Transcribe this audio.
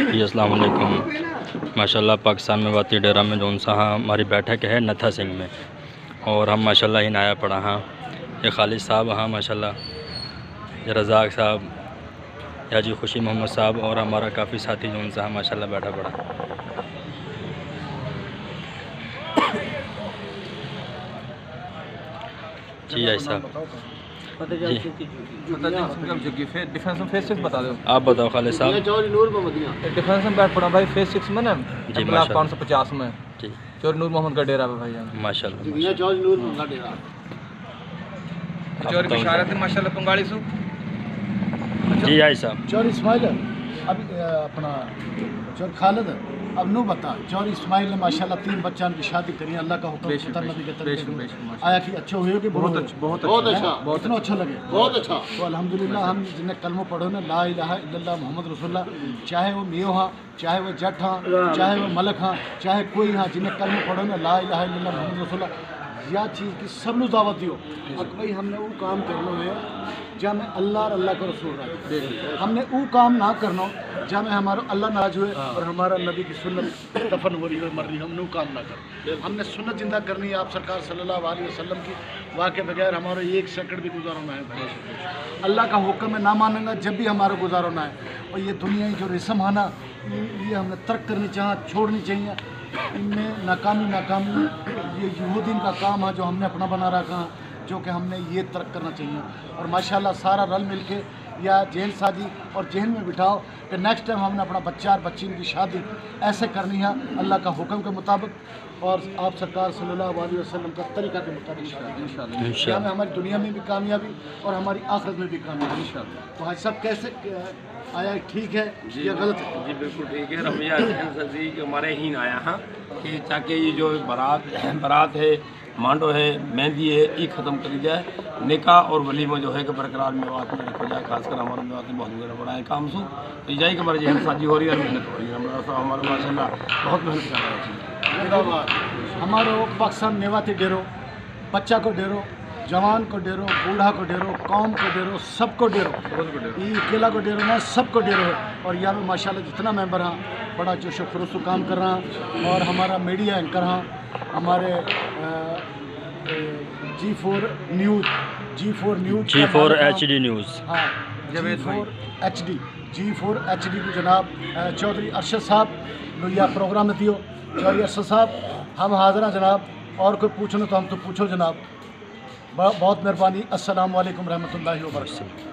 جی السلام علیکم۔ ماشاءاللہ پاکستان میں واتی ڈیرہ میں جون سا ہماری بیٹھک ہے نتھا سنگھ میں، اور ہم ماشاءاللہ ہی نایا پڑھا ہاں یہ خالد صاحب ہاں ماشاءاللہ، یہ رزاق صاحب، یا جی خوشی محمد صاحب، اور ہمارا کافی ساتھی جون سا ماشاءاللہ بیٹھا پڑا۔ جی آئی صاحب آپ بتاؤ خالد صاحب۔ ڈیفینس میں بیٹھ پڑا بھائی فیس 6 میں نا جی بلاک 550 میں جی چور نور محمد کا ڈیرا ہے بھائی جان ماشاءاللہ چور بشارت ماشاءاللہ پنگاڑی سو جی آئی صاحب۔ چور اسماعیل اب اپنا چور خالد اب نو بتا چور اسماعیل نے ماشاءاللہ 3 بچوں کی شادی کری، اللہ کا حکم خدا نبی کے طریقے آیا کہ اچھے ہوئے کہ بہت اچھا اتنا اچھا لگے بہت اچھا۔ تو الحمدللہ ہم جنہیں کلمہ پڑھو نا لا الہ الا اللہ محمد رسول اللہ، چاہے وہ میو ہاں، چاہے وہ جٹ ہاں، چاہے وہ ملک ہاں، چاہے کوئی ہاں، جنہیں کلمہ پڑھو نا لا الہ الا اللہ محمد رسول اللہ، یا چیز کی سب نو دعوت دیو کہ بھائی ہم نے وہ کام کرنا ہے جہاں میں اللہ اور اللہ کا رسول رہا، ہم نے وہ کام نہ کرنا جہاں میں ہمارا اللہ ناراض ہوئے اور ہمارا نبی کی سنت دفن ہو رہی ہے مر رہی ہے، ہم نے وہ کام نہ کرنا، ہم نے سنت زندہ کرنی ہے آپ سرکار صلی اللہ علیہ وسلم کی واقع بغیر ہمارا 1 سیکنڈ بھی گزارنا ہے بھائی، اللہ کا حکم ہے نہ مانیں گا جب بھی ہمارا گزارنا ہے، اور یہ دنیا جو رسم ہے نا یہ ہم نے ترک کرنی چاہیے چھوڑنی چاہیے، ان میں ناکامی یہ یہودین کا کام ہے جو ہم نے اپنا بنا رکھا جو کہ ہم نے یہ ترک کرنا چاہیے، اور ماشاءاللہ سارا رل مل کے یا جہن سازی اور جہن میں بٹھاؤ کہ نیکسٹ ٹائم ہم نے اپنا بچہ اور بچی کی شادی ایسے کرنی ہے اللہ کا حکم کے مطابق اور آپ سرکار صلی اللہ علیہ وسلم کا طریقہ کے مطابق انشاءاللہ ہمیں ہماری دنیا میں بھی کامیابی اور ہماری آخرت میں بھی کامیابی انشاءاللہ۔ تو حاج صاحب کیسے آیا ٹھیک ہے یا غلط ہے؟ جی بالکل ٹھیک ہے، رمضان سزی جو ہمارے ہی آیا ہاں کہ تاکہ یہ جو برات ہے مانڈو ہے مہندی ہے یہ ختم کری جائے، نکاح اور ولیمہ جو ہے کہ برقرار میوات میں رکھا جائے، خاص کر ہمارے میوات میں بہت زیادہ بڑا ہے کام سو تو یہ کہ ہمارے ذہن سازی ہو رہی ہے اور محنت ہو رہی ہے، ہمارے ماشاء اللہ بہت محنت کر رہے ہیں۔ ہمارو پاکستان میواتی ڈیرو بچہ کو ڈیرو جوان کو ڈیرو بوڑھا کو ڈیرو قوم کو ڈیرو سب کو ڈیرو یہ اکیلا کو ڈیرو نہ سب کو ڈیرو ہے، اور یہاں میں ماشاءاللہ جتنا ممبر ہاں بڑا جوش و خروش کام کر رہا ہاں، اور ہمارا میڈیا اینکر ہاں ہمارے G4 news G4 HD news ہاں G4 HD کو جناب چودھری ارشد صاحب نو یہ پروگرام دیو چودھری ارشد صاحب ہم حاضر ہیں جناب، اور کوئی پوچھنا تو ہم تو پوچھو جناب، بہت مہربانی، السلام علیکم رحمۃ اللہ وبرکاتہ۔